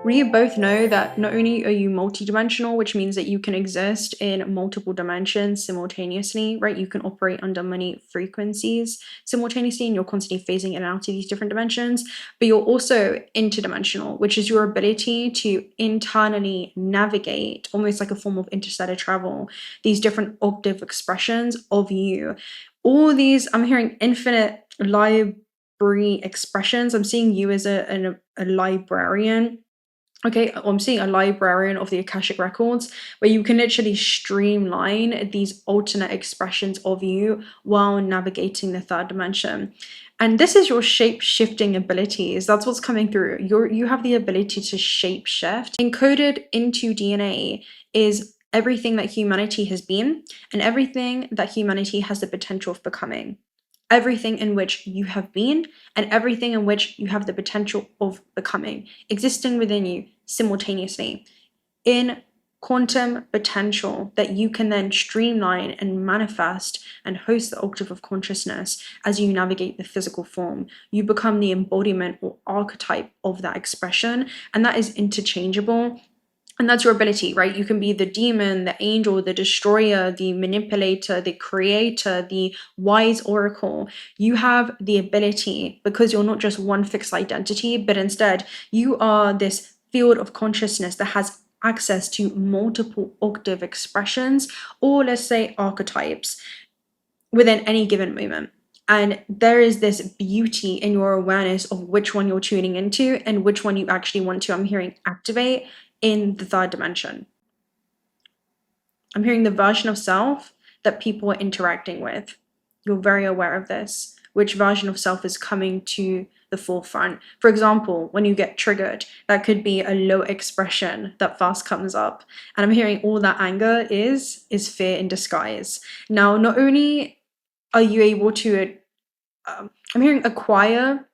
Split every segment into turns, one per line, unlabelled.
We both know that not only are you multidimensional, which means that you can exist in multiple dimensions simultaneously, right? You can operate under many frequencies simultaneously, and you're constantly phasing in and out of these different dimensions, but you're also interdimensional, which is your ability to internally navigate, almost like a form of interstellar travel, these different octave expressions of you. All these, I'm hearing infinite library expressions. I'm seeing you as a librarian. Okay, I'm seeing a librarian of the Akashic Records, where you can literally streamline these alternate expressions of you while navigating the third dimension. And this is your shape-shifting abilities. That's what's coming through. You have the ability to shape-shift. Encoded into DNA is everything that humanity has been and everything that humanity has the potential of becoming. Everything in which you have been and everything in which you have the potential of becoming, existing within you simultaneously in quantum potential that you can then streamline and manifest and host the octave of consciousness as you navigate the physical form. You become the embodiment or archetype of that expression, and that is interchangeable. And that's your ability, right? You can be the demon, the angel, the destroyer, the manipulator, the creator, the wise oracle. You have the ability, because you're not just one fixed identity, but instead you are this field of consciousness that has access to multiple octave expressions, or let's say archetypes, within any given moment. And there is this beauty in your awareness of which one you're tuning into and which one you actually want to, I'm hearing, activate in the third dimension. I'm hearing the version of self that people are interacting with. You're very aware of this, which version of self is coming to the forefront. For example, when you get triggered, that could be a low expression that first comes up. And I'm hearing all that anger is fear in disguise. Now, not only are you able to, I'm hearing acquire,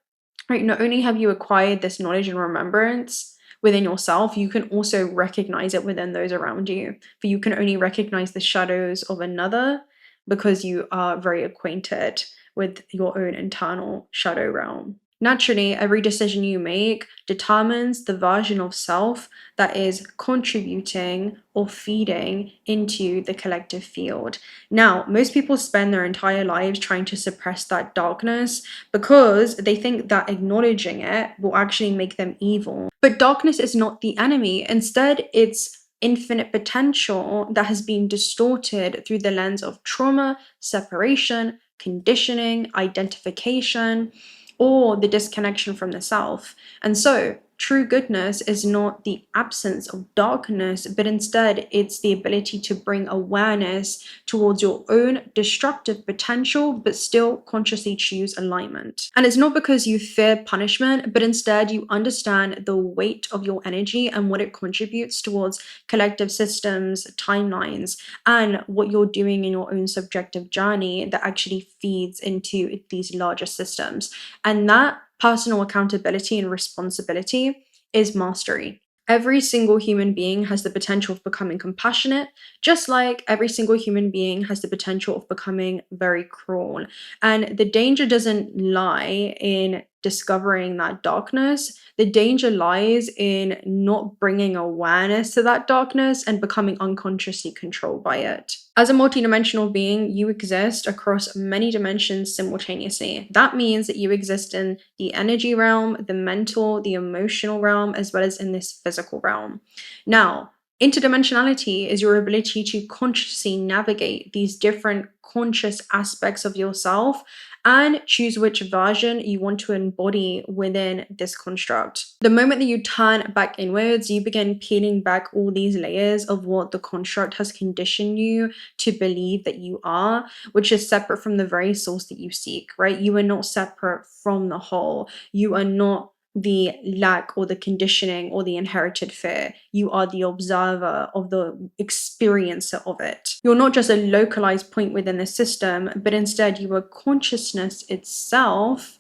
right? Not only have you acquired this knowledge and remembrance within yourself, you can also recognize it within those around you. For you can only recognize the shadows of another because you are very acquainted with your own internal shadow realm. Naturally, every decision you make determines the version of self that is contributing or feeding into the collective field. Now, most people spend their entire lives trying to suppress that darkness because they think that acknowledging it will actually make them evil. But darkness is not the enemy. Instead, it's infinite potential that has been distorted through the lens of trauma, separation, conditioning, identification, or the disconnection from the self. And so, true goodness is not the absence of darkness, but instead it's the ability to bring awareness towards your own destructive potential, but still consciously choose alignment. And it's not because you fear punishment, but instead you understand the weight of your energy and what it contributes towards collective systems, timelines, and what you're doing in your own subjective journey that actually feeds into these larger systems. And that personal accountability and responsibility is mastery. Every single human being has the potential of becoming compassionate, just like every single human being has the potential of becoming very cruel. And the danger doesn't lie in discovering that darkness. The danger lies in not bringing awareness to that darkness and becoming unconsciously controlled by it. As a multidimensional being, you exist across many dimensions simultaneously. That means that you exist in the energy realm, the mental, the emotional realm, as well as in this physical realm. Now, interdimensionality is your ability to consciously navigate these different conscious aspects of yourself and choose which version you want to embody within this construct. The moment that you turn back inwards, you begin peeling back all these layers of what the construct has conditioned you to believe that you are, which is separate from the very source that you seek, right? You are not separate from the whole. You are not the lack or the conditioning or the inherited fear. You are the observer of the experiencer of it. You're not just a localized point within the system, but instead you are consciousness itself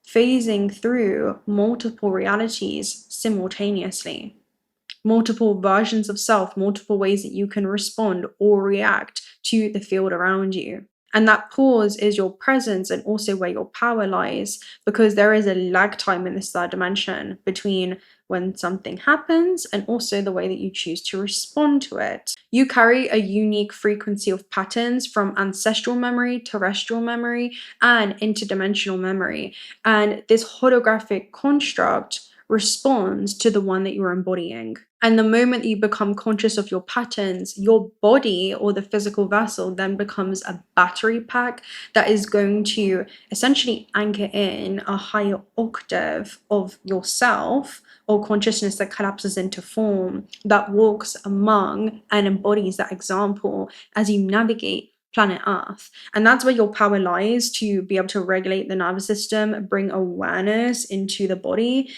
phasing through multiple realities simultaneously. Multiple versions of self, multiple ways that you can respond or react to the field around you. And that pause is your presence and also where your power lies, because there is a lag time in this third dimension between when something happens, and also the way that you choose to respond to it. You carry a unique frequency of patterns from ancestral memory, terrestrial memory, and interdimensional memory. And this holographic construct responds to the one that you're embodying. And the moment you become conscious of your patterns, your body or the physical vessel then becomes a battery pack that is going to essentially anchor in a higher octave of yourself or consciousness that collapses into form, that walks among and embodies that example as you navigate planet Earth. And that's where your power lies, to be able to regulate the nervous system, bring awareness into the body,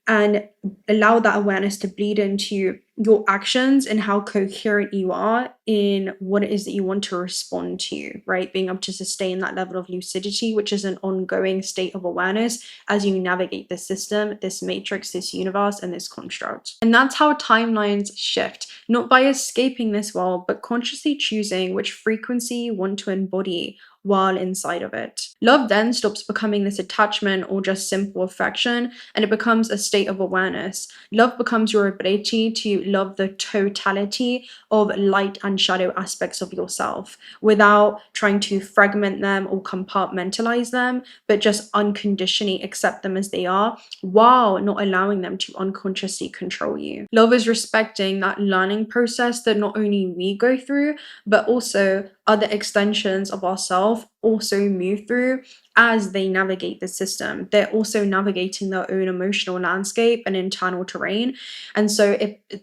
and allow that awareness to bleed into your actions and how coherent you are in what it is that you want to respond to, right? Being able to sustain that level of lucidity, which is an ongoing state of awareness as you navigate this system, this matrix, this universe, and this construct. And that's how timelines shift, not by escaping this world, but consciously choosing which frequency you want to embody while inside of it. Love then stops becoming this attachment or just simple affection, and it becomes a state of awareness. Love becomes your ability to love the totality of light and shadow aspects of yourself without trying to fragment them or compartmentalize them, but just unconditionally accept them as they are while not allowing them to unconsciously control you. Love is respecting that learning process that not only we go through, but also other extensions of ourselves also move through as they navigate the system. They're also navigating their own emotional landscape and internal terrain. And so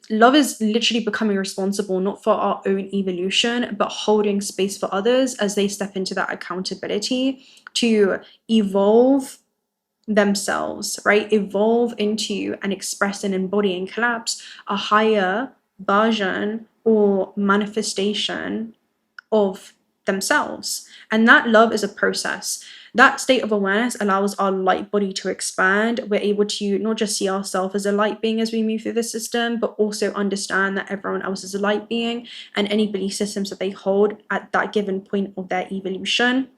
love is literally becoming responsible not for our own evolution, but holding space for others as they step into that accountability to evolve themselves, right? Evolve into and express and embody and collapse a higher version or manifestation of themselves. And that love is a process. That state of awareness allows our light body to expand. We're able to not just see ourselves as a light being as we move through the system, but also understand that everyone else is a light being, and any belief systems that they hold at that given point of their evolution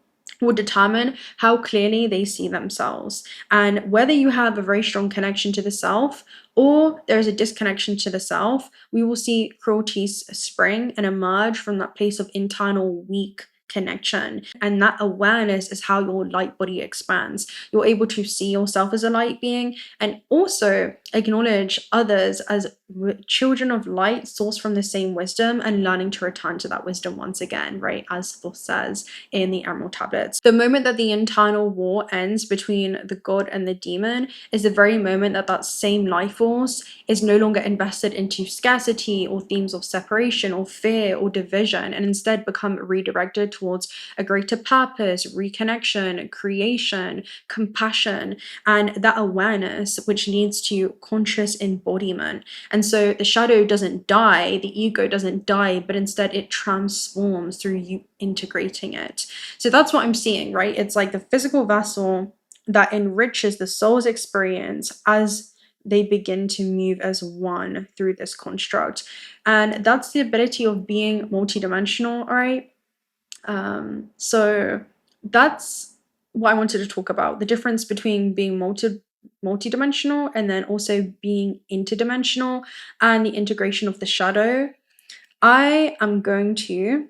will determine how clearly they see themselves. And whether you have a very strong connection to the self or there's a disconnection to the self, we will see cruelties spring and emerge from that place of internal weak connection. And that awareness is how your light body expands. You're able to see yourself as a light being and also acknowledge others as children of light, sourced from the same wisdom, and learning to return to that wisdom once again, right? As Thoth says in the Emerald Tablets. The moment that the internal war ends between the god and the demon is the very moment that that same life force is no longer invested into scarcity or themes of separation or fear or division, and instead become redirected towards a greater purpose, reconnection, creation, compassion, and that awareness, which leads to conscious embodiment. And so the shadow doesn't die, the ego doesn't die, but instead it transforms through you integrating it. So that's what I'm seeing, right? It's like the physical vessel that enriches the soul's experience as they begin to move as one through this construct. And that's the ability of being multidimensional, all right? So that's what I wanted to talk about, the difference between being multidimensional and then also being interdimensional, and the integration of the shadow. I am going to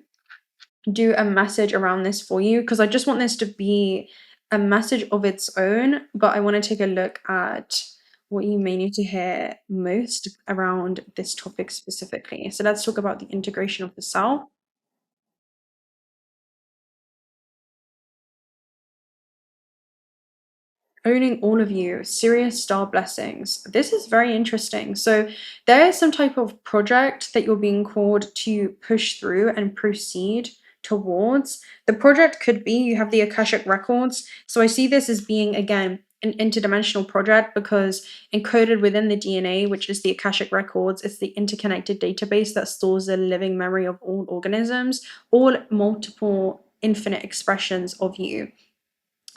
do a message around this for you because I just want this to be a message of its own, but I want to take a look at what you may need to hear most around this topic specifically. So let's talk about the integration of the self. Owning all of you, serious star blessings. This is very interesting. So there is some type of project that you're being called to push through and proceed towards. The project could be you have the Akashic records. So I see this as being, again, an interdimensional project because encoded within the DNA, which is the Akashic records, it's the interconnected database that stores the living memory of all organisms, all multiple infinite expressions of you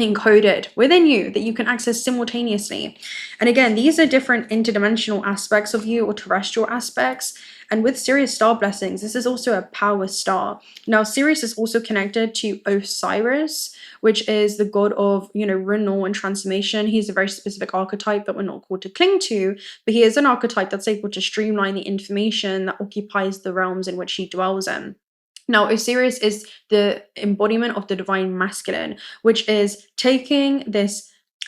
encoded within you that you can access simultaneously. And again, these are different interdimensional aspects of you or terrestrial aspects. And with Sirius star blessings, this is also a power star. Now, Sirius is also connected to Osiris, which is the god of, renewal and transformation. He's a very specific archetype that we're not called to cling to, but he is an archetype that's able to streamline the information that occupies the realms in which he dwells in. Now, Osiris is the embodiment of the divine masculine, which is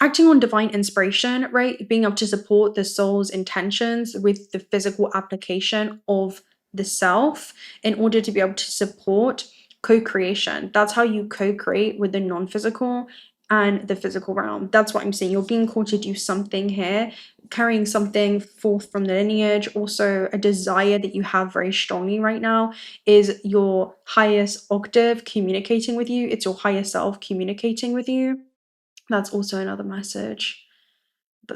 acting on divine inspiration, right? Being able to support the soul's intentions with the physical application of the self in order to be able to support co-creation. That's how you co-create with the non-physical and the physical realm. That's what I'm saying. You're being called to do something here, carrying something forth from the lineage. Also, a desire that you have very strongly right now is your highest octave communicating with you. It's your higher self communicating with you. That's also another message.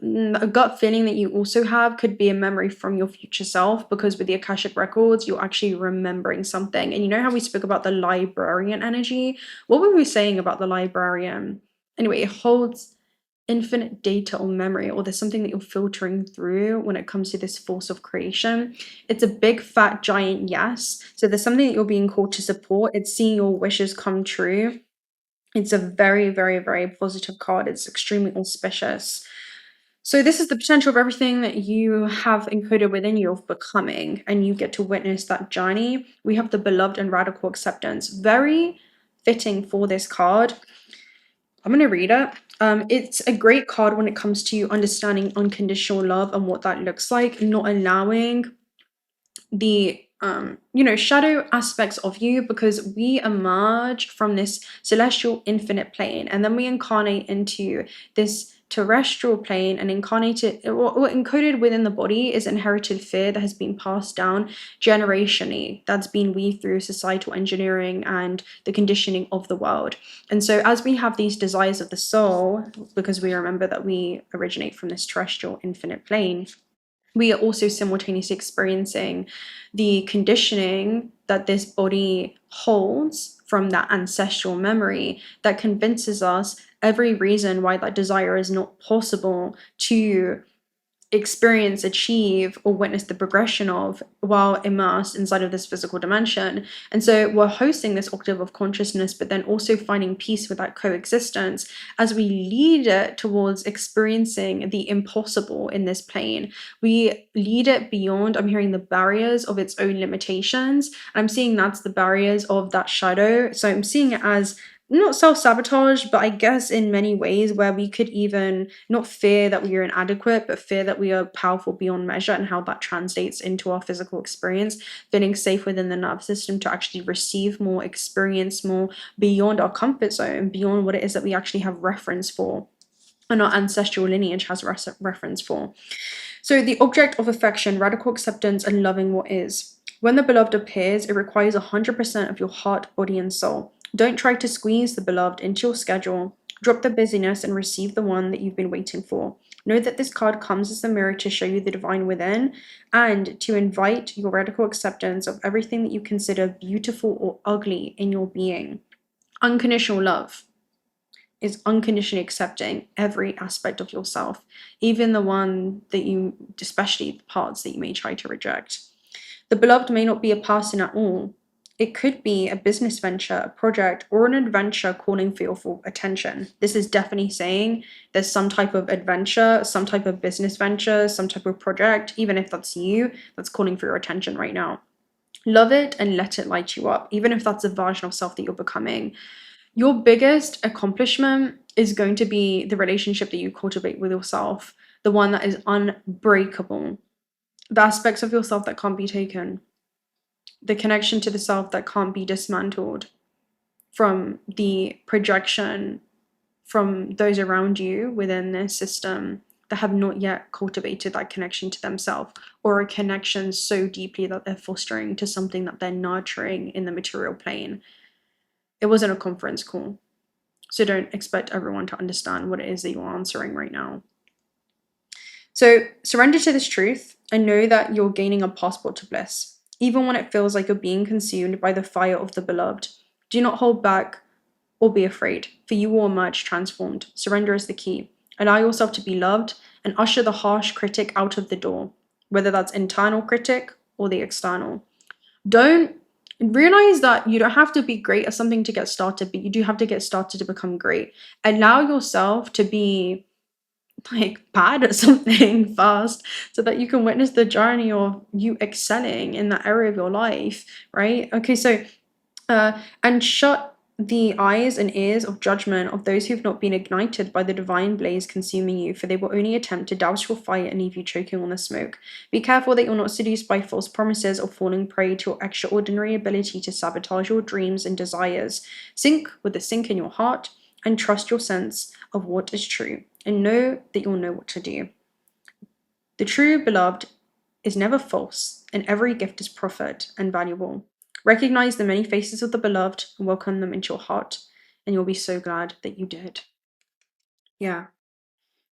A gut feeling that you also have could be a memory from your future self, because with the Akashic records, you're actually remembering something. And you know how we spoke about the librarian energy? What were we saying about the librarian? Anyway, it holds infinite data or memory, or there's something that you're filtering through when it comes to this force of creation. It's a big fat giant yes. So there's something that you're being called to support. It's seeing your wishes come true. It's a very, very, very positive card. It's extremely auspicious. So this is the potential of everything that you have encoded within you of becoming, and you get to witness that journey. We have the beloved and radical acceptance. Very fitting for this card. I'm going to read it. It's a great card when it comes to understanding unconditional love and what that looks like, not allowing the shadow aspects of you, because we emerge from this celestial infinite plane and then we incarnate into this terrestrial plane, and encoded within the body is inherited fear that has been passed down generationally, that's been weaved through societal engineering and the conditioning of the world. And so as we have these desires of the soul, because we remember that we originate from this terrestrial infinite plane, we are also simultaneously experiencing the conditioning that this body holds from that ancestral memory that convinces us every reason why that desire is not possible to experience, achieve, or witness the progression of while immersed inside of this physical dimension. And so we're hosting this octave of consciousness, but then also finding peace with that coexistence as we lead it towards experiencing the impossible in this plane. We lead it beyond, I'm hearing, the barriers of its own limitations. I'm seeing that's the barriers of that shadow. So I'm seeing it as not self-sabotage, but I guess in many ways where we could even not fear that we are inadequate, but fear that we are powerful beyond measure, and how that translates into our physical experience, feeling safe within the nervous system to actually receive more, experience more beyond our comfort zone, beyond what it is that we actually have reference for, and our ancestral lineage has reference for. So the object of affection, radical acceptance, and loving what is. When the beloved appears, it requires 100% of your heart, body, and soul. Don't try to squeeze the beloved into your schedule. Drop the busyness and receive the one that you've been waiting for. Know that this card comes as a mirror to show you the divine within and to invite your radical acceptance of everything that you consider beautiful or ugly in your being. Unconditional love is unconditionally accepting every aspect of yourself, even the one that especially the parts that you may try to reject. The beloved may not be a person at all. It could be a business venture, a project, or an adventure calling for your full attention. This is definitely saying there's some type of adventure, some type of business venture, some type of project, even if that's you, that's calling for your attention right now. Love it and let it light you up, even if that's a version of self that you're becoming. Your biggest accomplishment is going to be the relationship that you cultivate with yourself, the one that is unbreakable, the aspects of yourself that can't be taken, the connection to the self that can't be dismantled from the projection from those around you within this system that have not yet cultivated that connection to themselves, or a connection so deeply that they're fostering to something that they're nurturing in the material plane. It wasn't a conference call, so don't expect everyone to understand what it is that you're answering right now. So surrender to this truth and know that you're gaining a passport to bliss, even when it feels like you're being consumed by the fire of the beloved. Do not hold back or be afraid, for you will emerge transformed. Surrender is the key. Allow yourself to be loved and usher the harsh critic out of the door, whether that's internal critic or the external. Don't realize that you don't have to be great at something to get started, but you do have to get started to become great. Allow yourself to be like bad at something first so that you can witness the journey of you excelling in that area of your life, right? Okay, so and shut the eyes and ears of judgment of those who've not been ignited by the divine blaze consuming you, for they will only attempt to douse your fire and leave you choking on the smoke. Be careful that you're not seduced by false promises or falling prey to your extraordinary ability to sabotage your dreams and desires. Sink with the sink in your heart and trust your sense of what is true, and know that you'll know what to do. The true beloved is never false, and every gift is profit and valuable. Recognize the many faces of the beloved and welcome them into your heart, and you'll be so glad that you did. Yeah.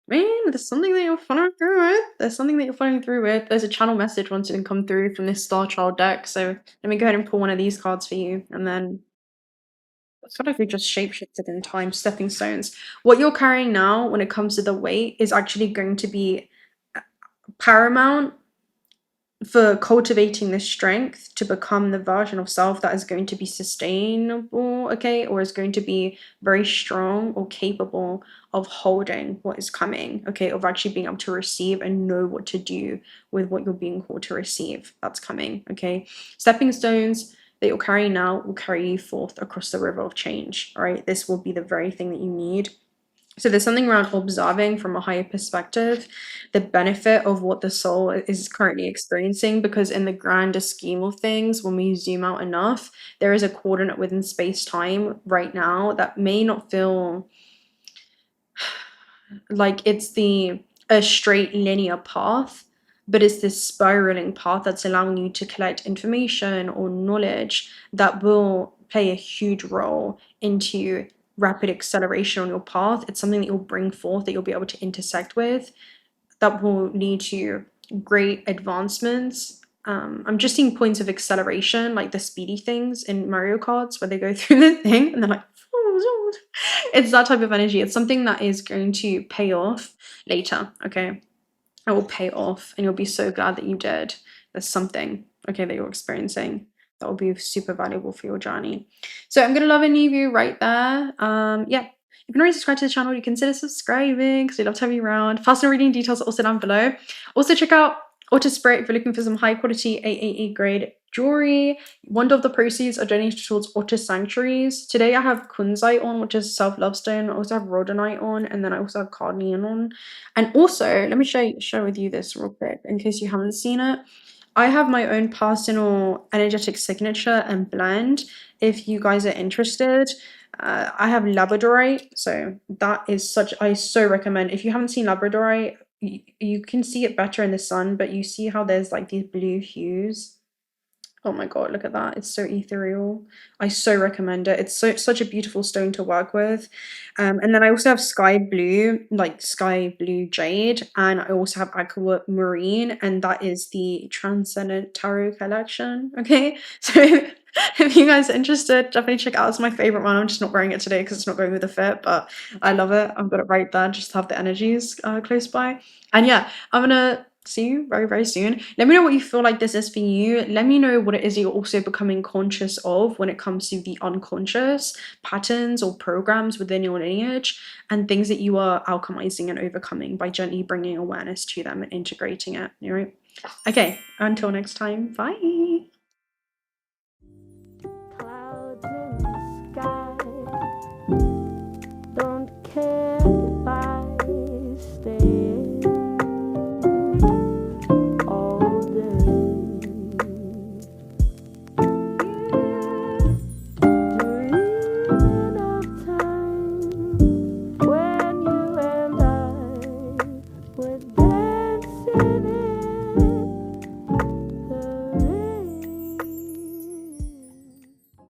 Man, there's something that you're following through with. There's a channel message once it didn't come through from this Star Child deck, so let me go ahead and pull one of these cards for you, and then it's sort of just shapeshifted in time, stepping stones. What you're carrying now when it comes to the weight is actually going to be paramount for cultivating this strength to become the version of self that is going to be sustainable, okay, or is going to be very strong or capable of holding what is coming, okay, of actually being able to receive and know what to do with what you're being called to receive that's coming, okay. Stepping stones that you're carrying now will carry you forth across the river of change, all right. This will be the very thing that you need. So there's something around observing from a higher perspective, the benefit of what the soul is currently experiencing, because in the grander scheme of things, when we zoom out enough, there is a coordinate within space-time right now that may not feel like it's a straight linear path, but it's this spiraling path that's allowing you to collect information or knowledge that will play a huge role into rapid acceleration on your path. It's something that you'll bring forth, that you'll be able to intersect with, that will lead to great advancements. I'm just seeing points of acceleration, like the speedy things in Mario Karts where they go through the thing and they're like, it's that type of energy. It's something that is going to pay off later, okay? It will pay off and you'll be so glad that you did. There's something, okay, that you're experiencing that will be super valuable for your journey. So I'm gonna love and leave you right there. Yeah, if you're not already subscribed to the channel, you consider subscribing because we'd love to have you around. Personal reading details are also down below. Also check out Auto Spirit if you're looking for some high quality AAA grade jewelry. One of the proceeds are donated towards Auto Sanctuaries. Today I have kunzite on, which is self-love stone. I also have rhodonite on, and then I also have carnelian on. And also, let me share with you this real quick in case you haven't seen it. I have my own personal energetic signature and blend. If you guys are interested, I have labradorite, so that is I so recommend. If you haven't seen labradorite, you can see it better in the sun, but you see how there's like these blue hues. Oh my god, look at that. It's so ethereal. I so recommend it. It's such a beautiful stone to work with. And then I also have sky blue, like sky blue jade, and I also have aquamarine, and that is the Transcendent Tarot collection. Okay, so if you guys are interested, definitely check it out. It's my favorite one. I'm just not wearing it today because it's not going with the fit, but I love it. I've got it right there just to have the energies close by. And yeah, I'm gonna see you very, very soon. Let me know what you feel like this is for you. Let me know what it is you're also becoming conscious of when it comes to the unconscious patterns or programs within your lineage and things that you are alchemizing and overcoming by gently bringing awareness to them and integrating it. All right. Okay. Until next time. Bye. Clouds in the sky don't care if I stay.